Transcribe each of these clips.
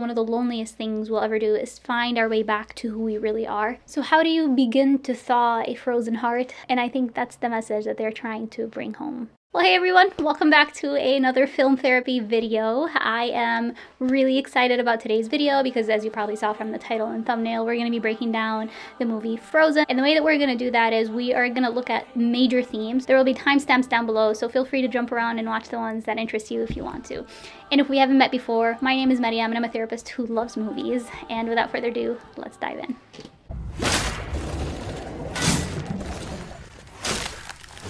One of the loneliest things we'll ever do is find our way back to who we really are. So how do you begin to thaw a frozen heart? And I think that's the message that they're trying to bring home. Well, hey everyone, welcome back to another film therapy video. I am really excited about today's video because, as you probably saw from the title and thumbnail, we're going to be breaking down the movie Frozen. And the way that we're going to do that is we are going to look at major themes. There will be timestamps down below, so feel free to jump around and watch the ones that interest you if you want to. And if we haven't met before, my name is Mariam and I'm a therapist who loves movies. And without further ado, let's dive in.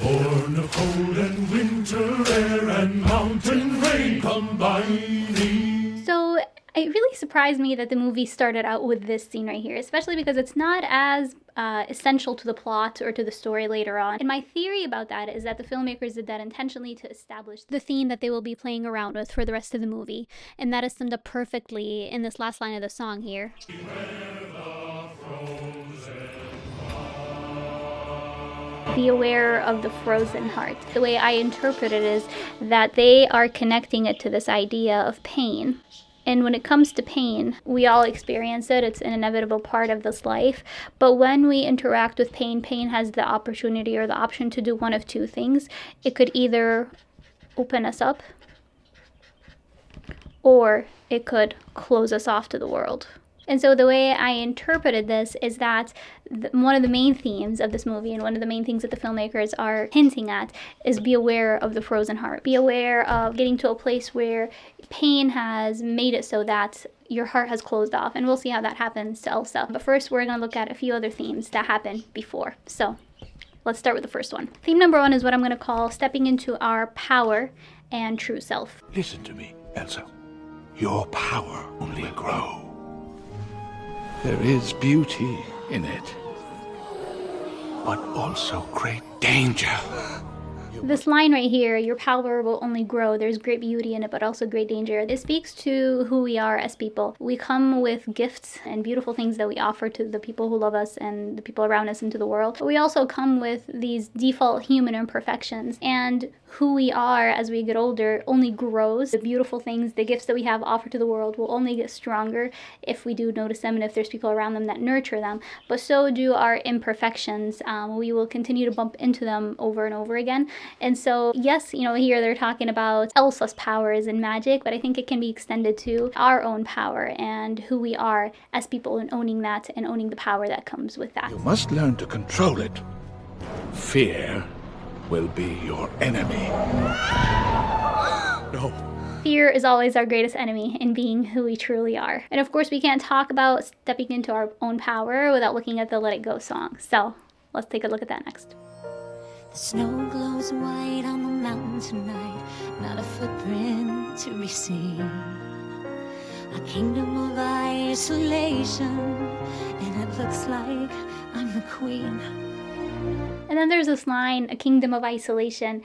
Born of cold and winter air and mountain rain combining. So it really surprised me that the movie started out with this scene right here, especially because it's not as essential to the plot or to the story later on. And my theory about that is that the filmmakers did that intentionally to establish the theme that they will be playing around with for the rest of the movie. And that is summed up perfectly in this last line of the song here. Be aware of the frozen heart. The way I interpret it is that they are connecting it to this idea of pain. And when it comes to pain, we all experience it. It's an inevitable part of this life. But when we interact with pain, pain has the opportunity or the option to do one of two things. It could either open us up, or it could close us off to the world. And so the way I interpreted this is that one of the main themes of this movie and one of the main things that the filmmakers are hinting at is be aware of the frozen heart. Be aware of getting to a place where pain has made it so that your heart has closed off. And we'll see how that happens to Elsa. But first, we're going to look at a few other themes that happened before. So let's start with the first one. Theme number one is what I'm going to call stepping into our power and true self. Listen to me, Elsa. Your power only grow. There is beauty in it, but also great danger. This line right here, your power will only grow. There's great beauty in it, but also great danger. This speaks to who we are as people. We come with gifts and beautiful things that we offer to the people who love us and the people around us into the world. But we also come with these default human imperfections. And who we are as we get older only grows. The beautiful things, the gifts that we have offered to the world will only get stronger if we do notice them and if there's people around them that nurture them. But so do our imperfections. We will continue to bump into them over and over again. And so, yes, here they're talking about Elsa's powers and magic, but I think it can be extended to our own power and who we are as people and owning that and owning the power that comes with that. You must learn to control it. Fear will be your enemy. No. Fear is always our greatest enemy in being who we truly are. And of course, we can't talk about stepping into our own power without looking at the Let It Go song. So let's take a look at that next. The snow glows white on the mountain tonight, not a footprint to be seen. A kingdom of isolation, and it looks like I'm the queen. And then there's this line, a kingdom of isolation.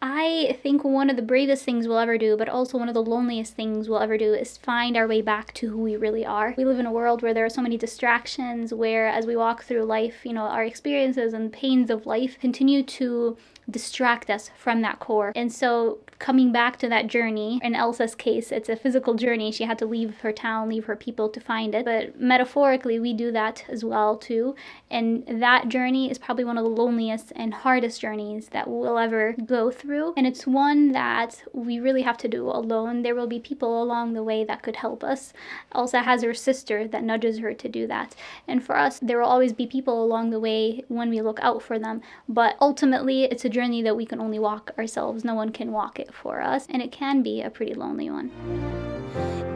I think one of the bravest things we'll ever do, but also one of the loneliest things we'll ever do, is find our way back to who we really are. We live in a world where there are so many distractions, where as we walk through life, our experiences and pains of life continue to distract us from that core. And so coming back to that journey, in Elsa's case, it's a physical journey. She had to leave her town, leave her people to find it. But metaphorically, we do that as well too. And that journey is probably one of the loneliest and hardest journeys that we'll ever go through. And it's one that we really have to do alone. There will be people along the way that could help us. Elsa has her sister that nudges her to do that. And for us, there will always be people along the way when we look out for them. But ultimately, it's a journey that we can only walk ourselves. No one can walk it for us, and it can be a pretty lonely one.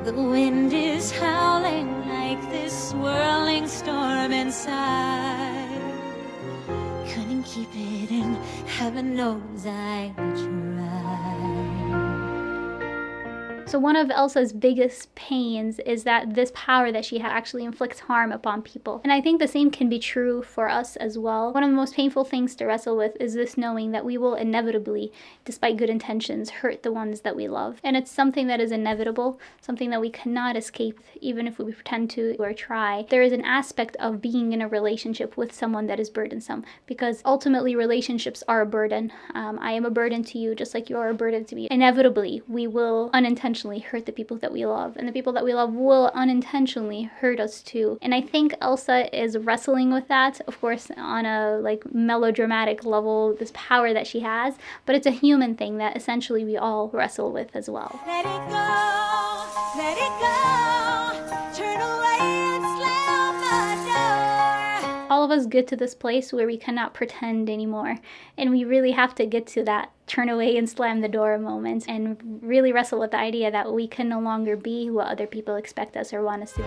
The wind is howling like this swirling storm inside. Couldn't keep it in, heaven knows I tried. So one of Elsa's biggest pains is that this power that she had actually inflicts harm upon people. And I think the same can be true for us as well. One of the most painful things to wrestle with is this knowing that we will inevitably, despite good intentions, hurt the ones that we love. And it's something that is inevitable, something that we cannot escape even if we pretend to or try. There is an aspect of being in a relationship with someone that is burdensome, because ultimately relationships are a burden. I am a burden to you just like you are a burden to me. Inevitably, we will unintentionally unintentionally hurt the people that we love, and the people that we love will unintentionally hurt us too. And I think Elsa is wrestling with that, of course, on a like melodramatic level, this power that she has, but it's a human thing that essentially we all wrestle with as well. Let it go, let it go, turn away and slam the door. All of us get to this place where we cannot pretend anymore, and we really have to get to that turn away and slam the door moment and really wrestle with the idea that we can no longer be what other people expect us or want us to be.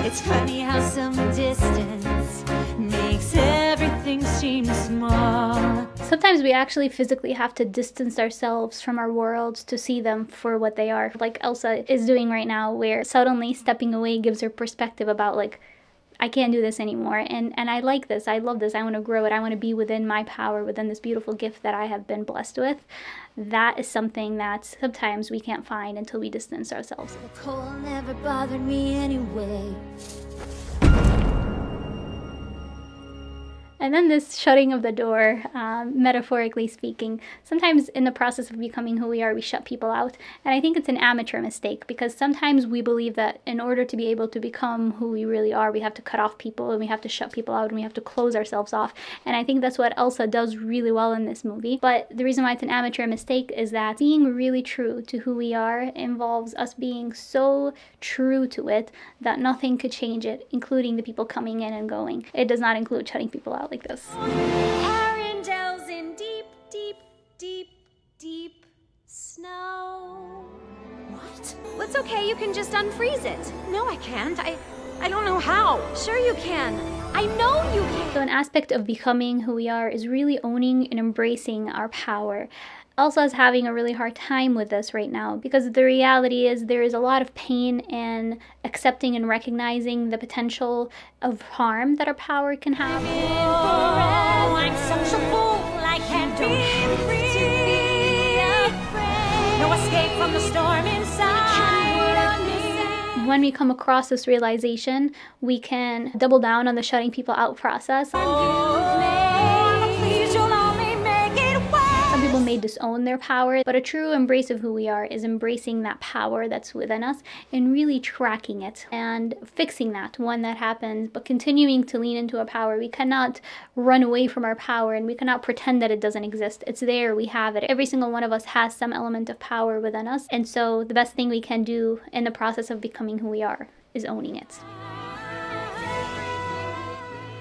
It's funny how some distance makes everything seem small. Sometimes we actually physically have to distance ourselves from our worlds to see them for what they are, like Elsa is doing right now, where suddenly stepping away gives her perspective about like, I can't do this anymore, and I like this, I love this, I want to grow it, I want to be within my power, within this beautiful gift that I have been blessed with. That is something that sometimes we can't find until we distance ourselves. The cold never bothered me anyway. And then this shutting of the door, metaphorically speaking, sometimes in the process of becoming who we are, we shut people out. And I think it's an amateur mistake, because sometimes we believe that in order to be able to become who we really are, we have to cut off people and we have to shut people out and we have to close ourselves off. And I think that's what Elsa does really well in this movie. But the reason why it's an amateur mistake is that being really true to who we are involves us being so true to it that nothing could change it, including the people coming in and going. It does not include shutting people out like this. Arendelle's in deep, deep, deep, deep snow. What? Well, it's okay, you can just unfreeze it. No, I can't. I don't know how. Sure you can. I know you can. So an aspect of becoming who we are is really owning and embracing our power. Elsa is having a really hard time with this right now, because the reality is there is a lot of pain in accepting and recognizing the potential of harm that our power can have. Oh, I'm such a fool, I can't be free. No escape from the storm inside of me. When we come across this realization, we can double down on the shutting people out process. Some people may disown their power, but a true embrace of who we are is embracing that power that's within us and really tracking it and fixing that when that happens, but continuing to lean into a power. We cannot run away from our power, and we cannot pretend that it doesn't exist. It's there, we have it. Every single one of us has some element of power within us, and so the best thing we can do in the process of becoming who we are is owning it.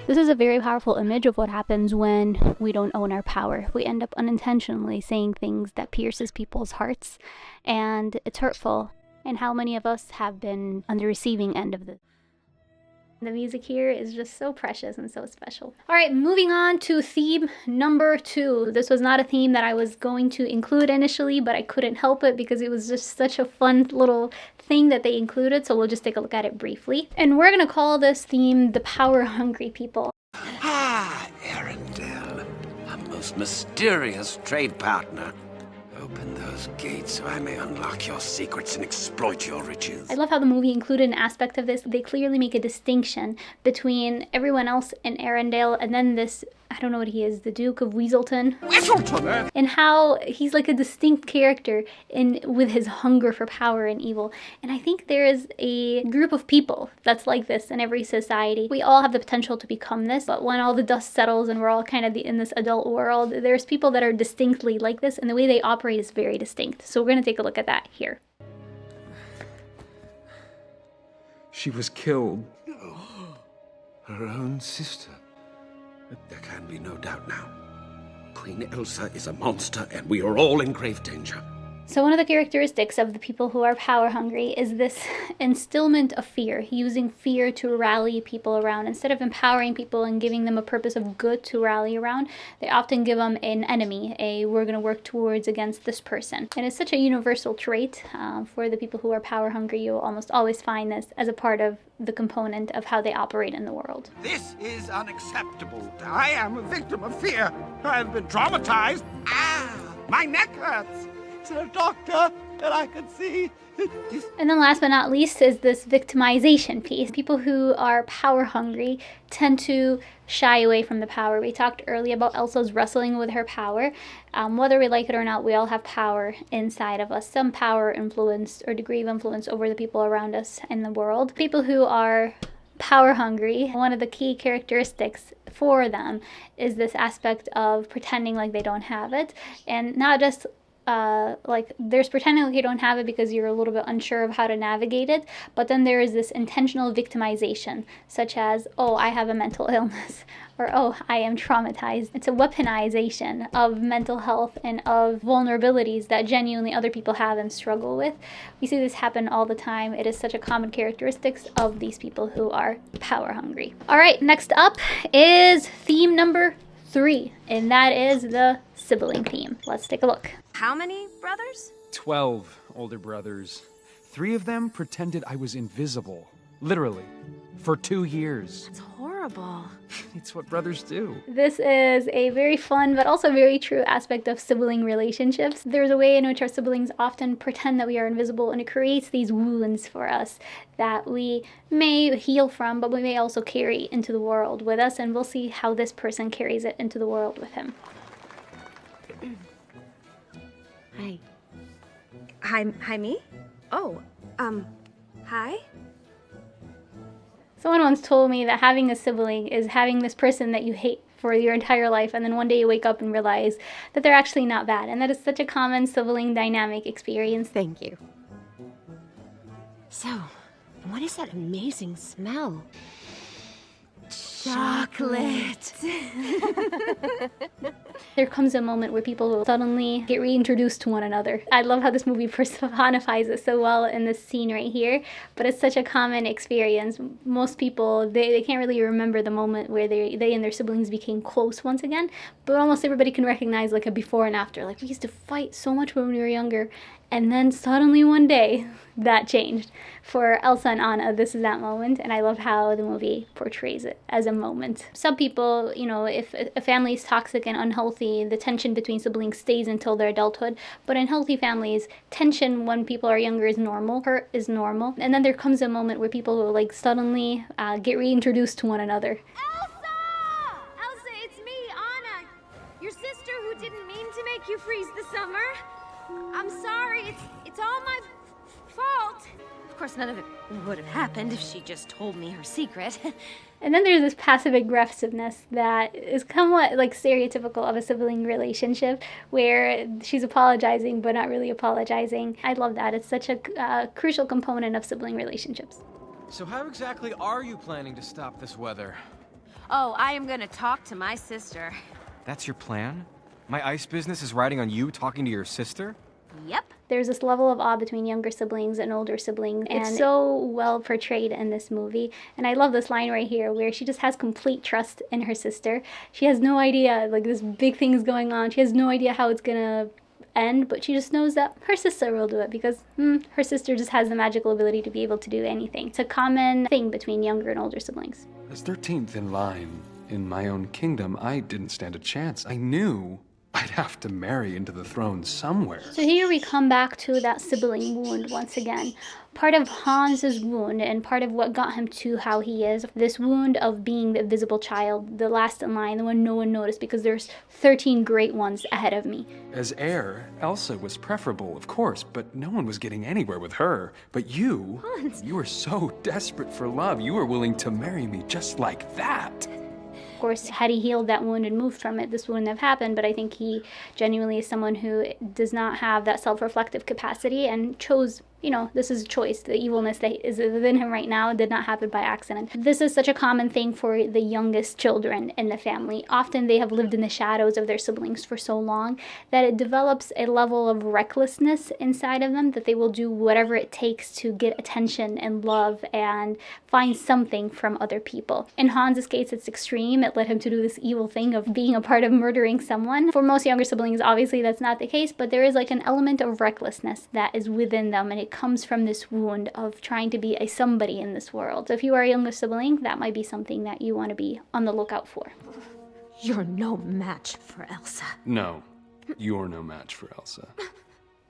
This is a very powerful image of what happens when we don't own our power. We end up unintentionally saying things that pierces people's hearts, and it's hurtful. And how many of us have been on the receiving end of this? The music here is just so precious and so special. All right, moving on to theme number 2. This was not a theme that I was going to include initially, but I couldn't help it because it was just such a fun little thing that they included, so we'll just take a look at it briefly. And we're gonna call this theme the power-hungry people. Ah, Arendelle, a most mysterious trade partner. Open those gates so I may unlock your secrets and exploit your riches. I love how the movie included an aspect of this. They clearly make a distinction between everyone else in Arendelle and then this, I don't know what he is, the Duke of Weaselton. Weaselton! And how he's like a distinct character with his hunger for power and evil. And I think there is a group of people that's like this in every society. We all have the potential to become this, but when all the dust settles and we're all kind of in this adult world, there's people that are distinctly like this, and the way they operate is very distinct. So we're going to take a look at that here. She was killed. Her own sister. There can be no doubt now. Queen Elsa is a monster, and we are all in grave danger. So one of the characteristics of the people who are power hungry is this instillment of fear, using fear to rally people around. Instead of empowering people and giving them a purpose of good to rally around, they often give them an enemy, we're going to work towards against this person. And it's such a universal trait for the people who are power hungry. You'll almost always find this as a part of the component of how they operate in the world. This is unacceptable. I am a victim of fear. I have been traumatized. Ah, my neck hurts. Sir Doctor, that I could see. And then last but not least is this victimization piece. People who are power hungry tend to shy away from the power. We talked earlier about Elsa's wrestling with her power. Whether we like it or not, we all have power inside of us. Some power, influence, or degree of influence over the people around us in the world. People who are power hungry, one of the key characteristics for them is this aspect of pretending like they don't have it, and not just like there's pretending like you don't have it because you're a little bit unsure of how to navigate it, but then there is this intentional victimization, such as, oh, I have a mental illness, or oh, I am traumatized. It's a weaponization of mental health and of vulnerabilities that genuinely other people have and struggle with. We see this happen all the time. It is such a common characteristic of these people who are power hungry. All right, next up is theme number 3, and that is the sibling theme. Let's take a look. How many brothers? 12 older brothers. 3 of them pretended I was invisible. Literally. For 2 years. It's horrible. It's what brothers do. This is a very fun but also very true aspect of sibling relationships. There's a way in which our siblings often pretend that we are invisible, and it creates these wounds for us that we may heal from, but we may also carry into the world with us, and we'll see how this person carries it into the world with him. Hi, me? Oh, hi? Someone once told me that having a sibling is having this person that you hate for your entire life, and then one day you wake up and realize that they're actually not bad, and that is such a common sibling dynamic experience. Thank you. So, what is that amazing smell? Chocolate. There comes a moment where people will suddenly get reintroduced to one another. I love how this movie personifies it so well in this scene right here, but it's such a common experience. Most people, they can't really remember the moment where they and their siblings became close once again, but almost everybody can recognize like a before and after. Like, we used to fight so much when we were younger, and then suddenly one day that changed. For Elsa and Anna, this is that moment, and I love how the movie portrays it as a moment. Some people, you know, if a family is toxic and unhealthy, the tension between siblings stays until their adulthood. But in healthy families, tension when people are younger is normal, hurt is normal. And then there comes a moment where people will like suddenly get reintroduced to one another. Elsa! Elsa, it's me, Anna. Your sister who didn't mean to make you freeze the summer. I'm sorry, it's all my fault. Of course, none of it would have happened if she just told me her secret. And then there's this passive aggressiveness that is somewhat like stereotypical of a sibling relationship, where she's apologizing but not really apologizing. I love that. It's such a crucial component of sibling relationships. So how exactly are you planning to stop this weather? Oh, I am gonna talk to my sister. That's your plan? My ice business is riding on you talking to your sister? Yep. There's this level of awe between younger siblings and older siblings, and it's so well portrayed in this movie. And I love this line right here where she just has complete trust in her sister. She has no idea, like, this big thing is going on. She has no idea how it's gonna end, but she just knows that her sister will do it because her sister just has the magical ability to be able to do anything. It's a common thing between younger and older siblings. As 13th in line in my own kingdom, I didn't stand a chance. I knew I'd have to marry into the throne somewhere. So here we come back to that sibling wound once again. Part of Hans's wound and part of what got him to how he is, this wound of being the invisible child, the last in line, the one no one noticed because there's 13 great ones ahead of me. As heir, Elsa was preferable, of course, but no one was getting anywhere with her. But you, Hans. You were so desperate for love, you were willing to marry me just like that. Of course, had he healed that wound and moved from it, this wouldn't have happened, but I think he genuinely is someone who does not have that self-reflective capacity and chose, you know, this is a choice. The evilness that is within him right now did not happen by accident. This is such a common thing for the youngest children in the family. Often they have lived in the shadows of their siblings for so long that it develops a level of recklessness inside of them that they will do whatever it takes to get attention and love and find something from other people. In Hans's case, it's extreme. It led him to do this evil thing of being a part of murdering someone. For most younger siblings, obviously that's not the case, but there is like an element of recklessness that is within them, and it comes from this wound of trying to be a somebody in this world. So if you are a younger sibling, that might be something that you want to be on the lookout for. You're no match for Elsa. No, you're no match for Elsa.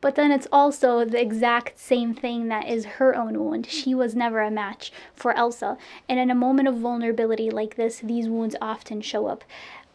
but then it's also the exact same thing that is her own wound. She was never a match for Elsa, and in a moment of vulnerability like this, these wounds often show up.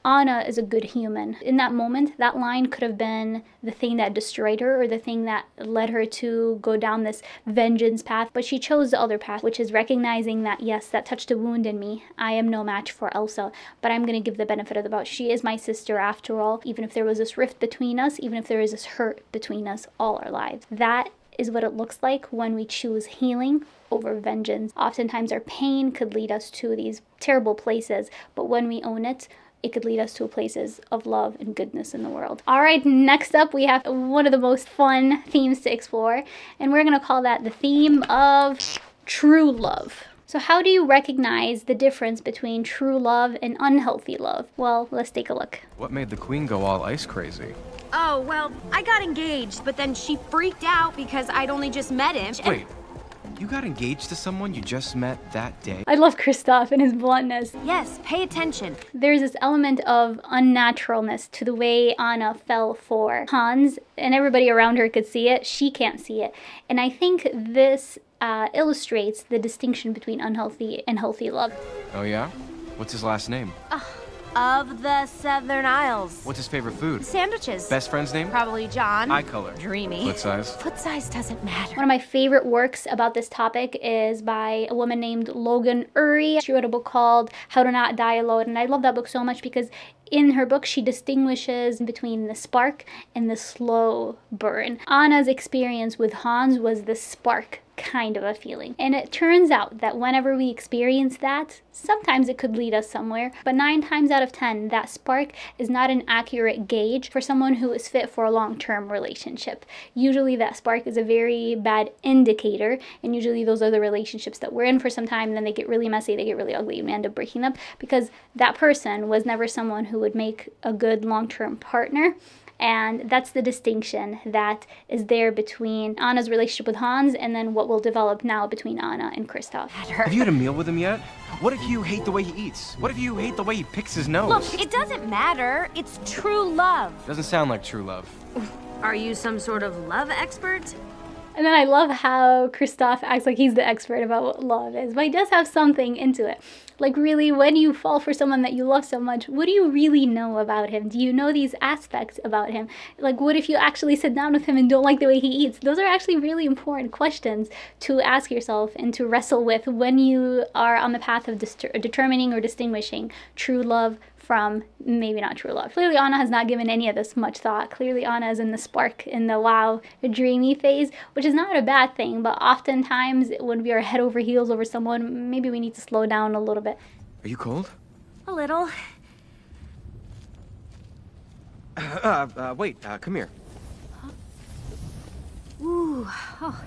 Anna is a good human. In that moment, that line could have been the thing that destroyed her or the thing that led her to go down this vengeance path, but she chose the other path, which is recognizing that, yes, that touched a wound in me. I am no match for Elsa, but I'm going to give the benefit of the doubt. She is my sister after all, even if there was this rift between us, even if there is this hurt between us all our lives. That is what it looks like when we choose healing over vengeance. Oftentimes our pain could lead us to these terrible places, but when we own it, it could lead us to places of love and goodness in the world. All right, next up we have one of the most fun themes to explore, and we're gonna call that the theme of true love. So how do you recognize the difference between true love and unhealthy love? Well, let's take a look. What made the queen go all ice crazy? Oh, well, I got engaged, but then she freaked out because I'd only just met him. Wait, you got engaged to someone you just met that day? I love Kristoff and his bluntness. Yes, pay attention. There's this element of unnaturalness to the way Anna fell for Hans, and everybody around her could see it. She can't see it. And I think this illustrates the distinction between unhealthy and healthy love. Oh yeah? What's his last name? Of the Southern Isles. What's his favorite food? Sandwiches. Best friend's name? Probably John. Eye color. Dreamy. Foot size? Foot size doesn't matter. One of my favorite works about this topic is by a woman named Logan Uri. She wrote a book called How to Not Die Alone, and I love that book so much because in her book, she distinguishes between the spark and the slow burn. Anna's experience with Hans was the spark kind of a feeling. And it turns out that whenever we experience that, sometimes it could lead us somewhere, but 9 times out of 10, that spark is not an accurate gauge for someone who is fit for a long-term relationship. Usually that spark is a very bad indicator, and usually those are the relationships that we're in for some time, and then they get really messy, they get really ugly, and we end up breaking up because that person was never someone who would make a good long-term partner. And that's the distinction that is there between Anna's relationship with Hans and then what will develop now between Anna and Kristoff. Have you had a meal with him yet? What if you hate the way he eats? What if you hate the way he picks his nose? Look, it doesn't matter. It's true love. Doesn't sound like true love. Are you some sort of love expert? And then I love how Kristoff acts like he's the expert about what love is, but he does have something into it. Like really, when you fall for someone that you love so much, what do you really know about him? Do you know these aspects about him? Like what if you actually sit down with him and don't like the way he eats? Those are actually really important questions to ask yourself and to wrestle with when you are on the path of determining or distinguishing true love from maybe not true love. Clearly Anna has not given any of this much thought. Clearly Anna is in the spark, in the wow, dreamy phase, which is not a bad thing, but oftentimes when we are head over heels over someone, maybe we need to slow down a little bit. Are you cold? A little. Wait, come here. Ooh, oh.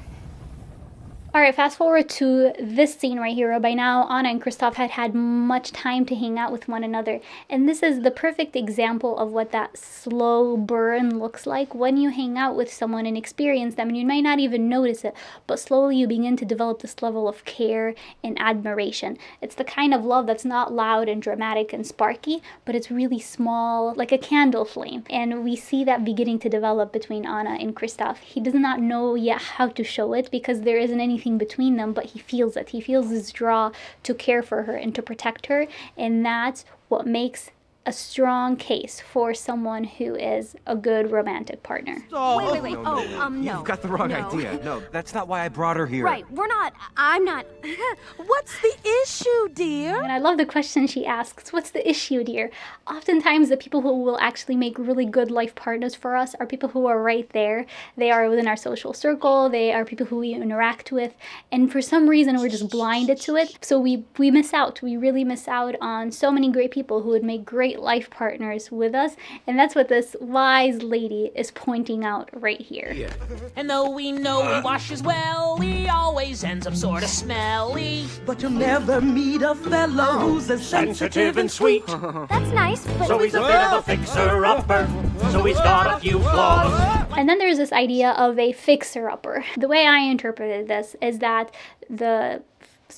Alright, fast forward to this scene right here. By now, Anna and Kristoff had much time to hang out with one another. And this is the perfect example of what that slow burn looks like when you hang out with someone and experience them. And you might not even notice it, but slowly you begin to develop this level of care and admiration. It's the kind of love that's not loud and dramatic and sparky, but it's really small, like a candle flame. And we see that beginning to develop between Anna and Kristoff. He does not know yet how to show it because there isn't anything between them, but he feels it. He feels this draw to care for her and to protect her, and that's what makes a strong case for someone who is a good romantic partner. Wait. No. You've got the wrong idea. No, that's not why I brought her here. Right, I'm not. What's the issue, dear? And I love the question she asks, what's the issue, dear? Oftentimes the people who will actually make really good life partners for us are people who are right there. They are within our social circle. They are people who we interact with. And for some reason, we're just blinded to it. So we miss out. We really miss out on so many great people who would make great life partners with us. And that's what this wise lady is pointing out right here. Yeah. And though we know he washes well, he always ends up sort of smelly. But you'll never meet a fellow who's as sensitive and sweet. That's nice, but So he's a bit of a fixer-upper, so he's got a few flaws. And then there's this idea of a fixer-upper. The way I interpreted this is that the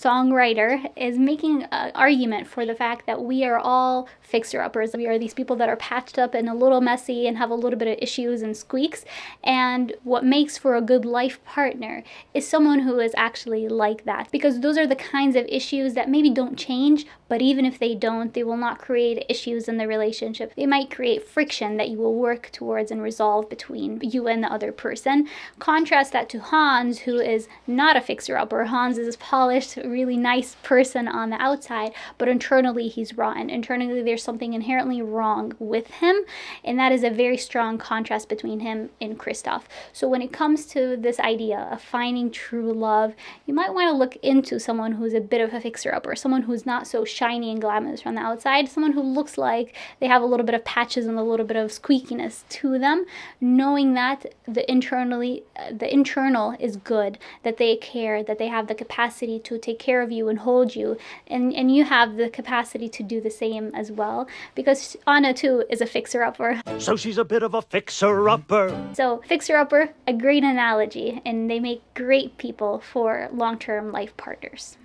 songwriter is making an argument for the fact that we are all fixer-uppers. We are these people that are patched up and a little messy and have a little bit of issues and squeaks, and what makes for a good life partner is someone who is actually like that, because those are the kinds of issues that maybe don't change, but even if they don't, they will not create issues in the relationship. They might create friction that you will work towards and resolve between you and the other person. Contrast that to Hans, who is not a fixer-upper. Hans is a polished, really nice person on the outside, but internally he's rotten. Internally there's something inherently wrong with him, and that is a very strong contrast between him and Kristoff. So when it comes to this idea of finding true love, you might want to look into someone who's a bit of a fixer-upper, someone who's not so shiny and glamorous from the outside, someone who looks like they have a little bit of patches and a little bit of squeakiness to them, knowing that the internal is good, that they care, that they have the capacity to take care of you and hold you, and you have the capacity to do the same as well, because Anna too is a fixer-upper. So she's a bit of a fixer-upper. So fixer-upper, a great analogy, and they make great people for long-term life partners.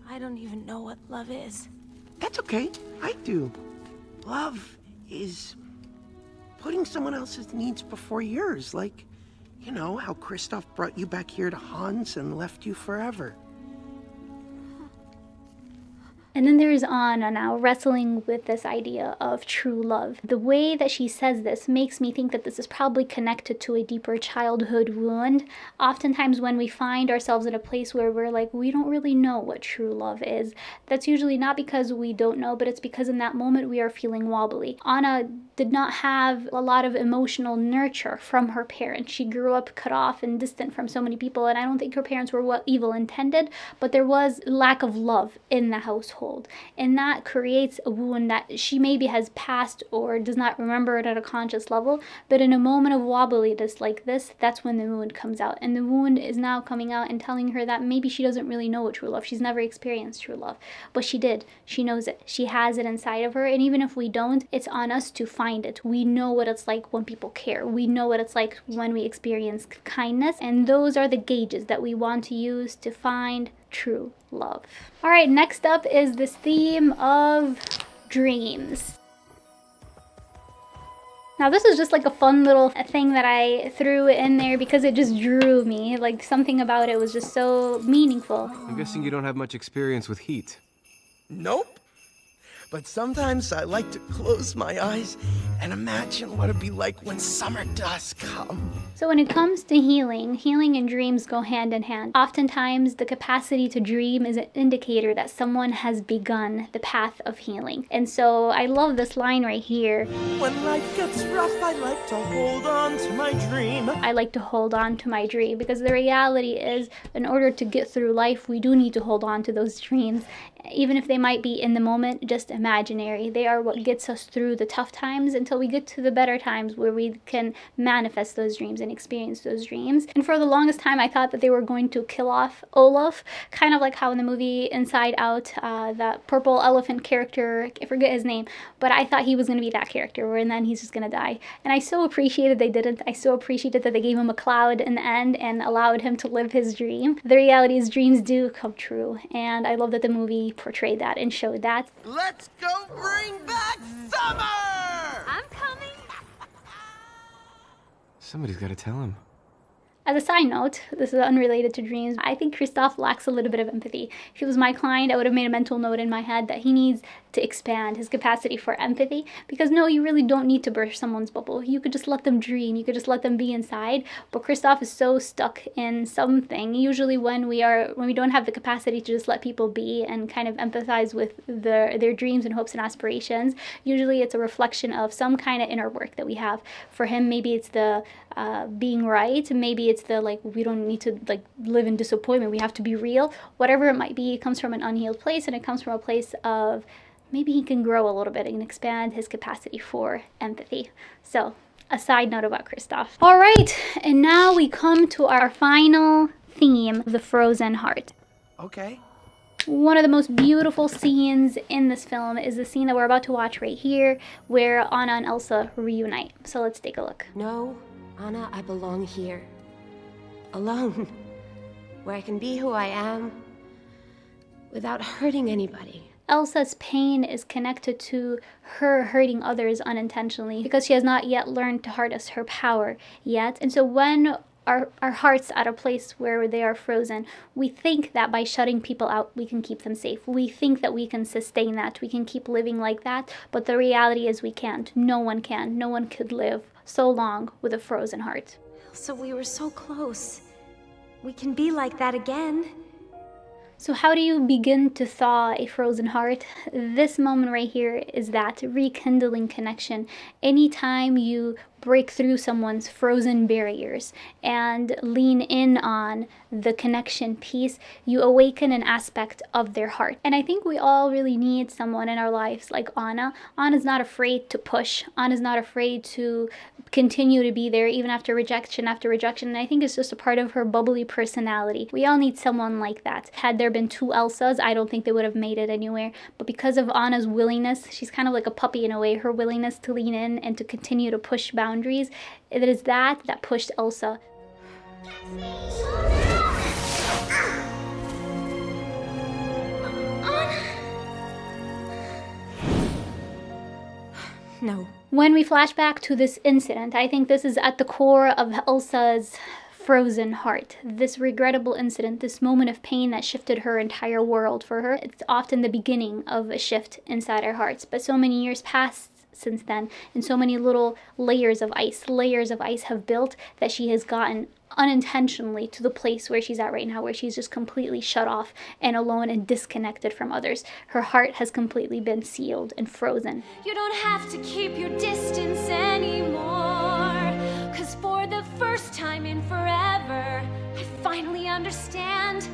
I don't even know what love is. That's okay. I do. Love is putting someone else's needs before yours, like, you know, how Kristoff brought you back here to Hans and left you forever. And then there's Anna now wrestling with this idea of true love. The way that she says this makes me think that this is probably connected to a deeper childhood wound. Oftentimes when we find ourselves in a place where we're like, we don't really know what true love is, that's usually not because we don't know, but it's because in that moment we are feeling wobbly. Anna did not have a lot of emotional nurture from her parents. She grew up cut off and distant from so many people, and I don't think her parents were evil intended, but there was lack of love in the household. And that creates a wound that she maybe has passed or does not remember it at a conscious level, but in a moment of wobbliness like this, that's when the wound comes out. And the wound is now coming out and telling her that maybe she doesn't really know what true love. She's never experienced true love, but she did. She knows it. She has it inside of her, and even if we don't, it's on us to find it. We know what it's like when people care. We know what it's like when we experience kindness, and those are the gauges that we want to use to find true love. All right, next up is this theme of dreams. Now this is just like a fun little thing that I threw in there because it just drew me. Like something about it was just so meaningful. I'm guessing you don't have much experience with heat. Nope. But sometimes I like to close my eyes and imagine what it'd be like when summer does come. So when it comes to healing and dreams go hand in hand. Oftentimes the capacity to dream is an indicator that someone has begun the path of healing. And so I love this line right here. When life gets rough, I like to hold on to my dream. I like to hold on to my dream, because the reality is, in order to get through life, we do need to hold on to those dreams. Even if they might be in the moment just imaginary, they are what gets us through the tough times until we get to the better times where we can manifest those dreams and experience those dreams. And for the longest time I thought that they were going to kill off Olaf, kind of like how in the movie Inside Out, that purple elephant character, I forget his name, but I thought he was going to be that character, and then he's just going to die. And I so appreciated they didn't. I so appreciated that they gave him a cloud in the end and allowed him to live his dream. The reality is dreams do come true, and I love that the movie portrayed that and showed that. Let's go bring back summer! I'm coming. Somebody's got to tell him. As a side note, this is unrelated to dreams, I think Kristoff lacks a little bit of empathy. If he was my client, I would have made a mental note in my head that he needs to expand his capacity for empathy, because no, you really don't need to burst someone's bubble. You could just let them dream, you could just let them be inside, but Kristoff is so stuck in something. Usually when we don't have the capacity to just let people be and kind of empathize with their dreams and hopes and aspirations, usually it's a reflection of some kind of inner work that we have. For him, maybe it's the being right, maybe it's the like, we don't need to like live in disappointment, we have to be real. Whatever it might be, it comes from an unhealed place, and it comes from a place of maybe he can grow a little bit and expand his capacity for empathy. So a side note about Kristoff. All right, and now we come to our final theme, the frozen heart. Okay. One of the most beautiful scenes in this film is the scene that we're about to watch right here, where Anna and Elsa reunite. So let's take a look. No, Anna, I belong here. Alone. Where I can be who I am. without hurting anybody. Elsa's pain is connected to her hurting others unintentionally because she has not yet learned to harness her power yet. And so when our hearts at a place where they are frozen, we think that by shutting people out, we can keep them safe. We think that we can sustain that, we can keep living like that, but the reality is we can't. No one can. No one could live so long with a frozen heart. So we were so close. We can be like that again. So how do you begin to thaw a frozen heart? This moment right here is that rekindling connection. Anytime you break through someone's frozen barriers and lean in on the connection piece, you awaken an aspect of their heart. And I think we all really need someone in our lives like Anna. Anna's not afraid to push. Anna's not afraid to continue to be there even after rejection after rejection. And I think it's just a part of her bubbly personality. We all need someone like that. Had there been two Elsas, I don't think they would have made it anywhere. But because of Anna's willingness, she's kind of like a puppy in a way, her willingness to lean in and to continue to push boundaries, it is that pushed Elsa. No. When we flash back to this incident, I think this is at the core of Elsa's frozen heart. This regrettable incident, this moment of pain that shifted her entire world for her, it's often the beginning of a shift inside our hearts. But so many years passed since then, and so many little layers of ice have built that she has gotten unintentionally to the place where she's at right now, where she's just completely shut off and alone and disconnected from others. Her heart has completely been sealed and frozen. You don't have to keep your distance anymore, 'cause for the first time in forever, I finally understand.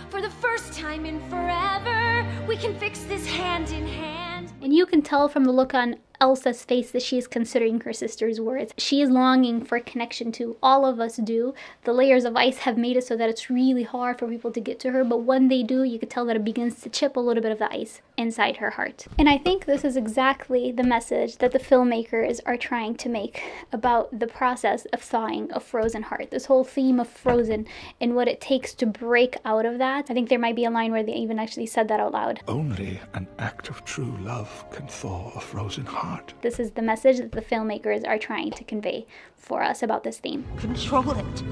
For the first time in forever, we can fix this hand in hand. And you can tell from the look on Elsa's face that she is considering her sister's words. She is longing for connection too. All of us do. The layers of ice have made it so that it's really hard for people to get to her, but when they do, you can tell that it begins to chip a little bit of the ice inside her heart. And I think this is exactly the message that the filmmakers are trying to make about the process of thawing a frozen heart. This whole theme of frozen and what it takes to break out of that. I think there might be a line where they even actually said that out loud. Only an act of true love can thaw a frozen heart. This is the message that the filmmakers are trying to convey for us about this theme. Control it.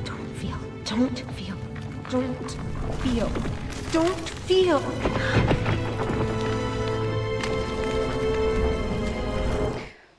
Don't feel. Don't feel. Don't feel. Don't feel.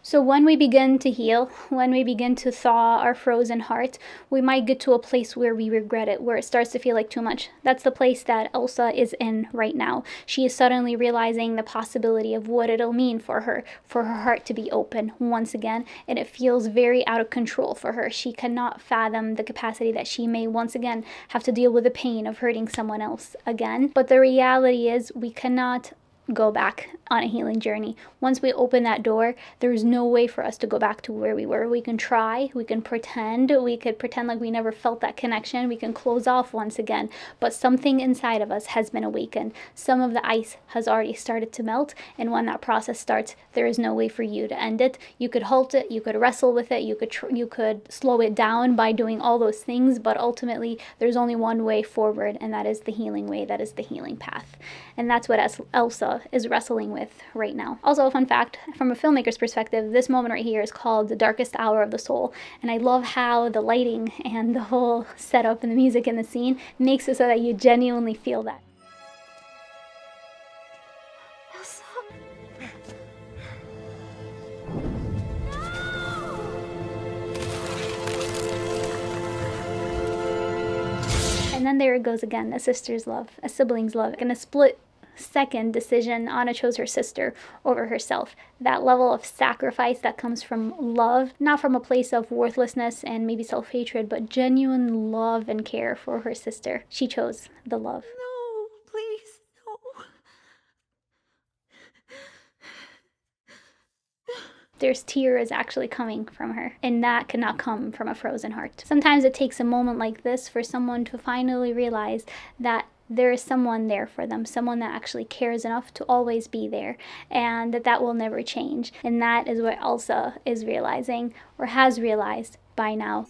So when we begin to heal, when we begin to thaw our frozen heart, we might get to a place where we regret it, where it starts to feel like too much. That's the place that Elsa is in right now. She is suddenly realizing the possibility of what it'll mean for her heart to be open once again, and it feels very out of control for her. She cannot fathom the capacity that she may once again have to deal with the pain of hurting someone else again. But the reality is we cannot go back on a healing journey. Once we open that door, there's no way for us to go back to where we were. We can try, we can pretend, we could pretend like we never felt that connection, we can close off once again, but something inside of us has been awakened. Some of the ice has already started to melt, and when that process starts, there is no way for you to end it. You could halt it, you could wrestle with it, you could slow it down by doing all those things, but ultimately there's only one way forward, and that is the healing way, that is the healing path. And that's what Elsa is wrestling with right now. Also, a fun fact, from a filmmaker's perspective, this moment right here is called The Darkest Hour of the Soul. And I love how the lighting and the whole setup and the music in the scene makes it so that you genuinely feel that. Elsa. And then there it goes again, a sister's love, a sibling's love, and a split second decision. Anna chose her sister over herself. That level of sacrifice that comes from love, not from a place of worthlessness and maybe self-hatred, but genuine love and care for her sister. She chose the love. No, please, no. There's tears actually coming from her, and that cannot come from a frozen heart. Sometimes it takes a moment like this for someone to finally realize that there is someone there for them, someone that actually cares enough to always be there, and that will never change. And that is what Elsa is realizing, or has realized by now.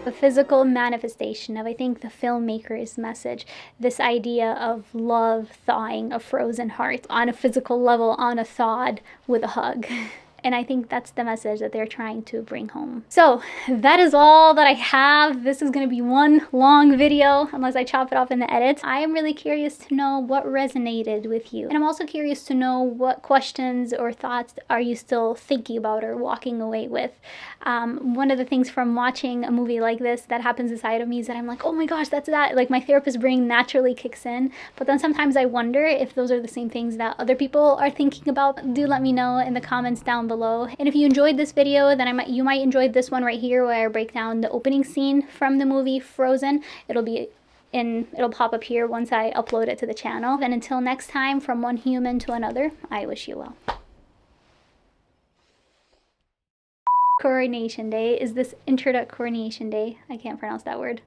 A physical manifestation of, I think, the filmmaker's message. This idea of love thawing a frozen heart on a physical level, on a thawed with a hug. And I think that's the message that they're trying to bring home. So that is all that I have. This is gonna be one long video unless I chop it off in the edits. I am really curious to know what resonated with you. And I'm also curious to know what questions or thoughts are you still thinking about or walking away with. One of the things from watching a movie like this that happens inside of me is that I'm like, oh my gosh, that's that. Like my therapist brain naturally kicks in. But then sometimes I wonder if those are the same things that other people are thinking about. Do let me know in the comments down below. And if you enjoyed this video, then you might enjoy this one right here where I break down the opening scene from the movie Frozen. It'll pop up here once I upload it to the channel. And until next time, from one human to another, I wish you well. Coronation Day. Is this coronation day? I can't pronounce that word.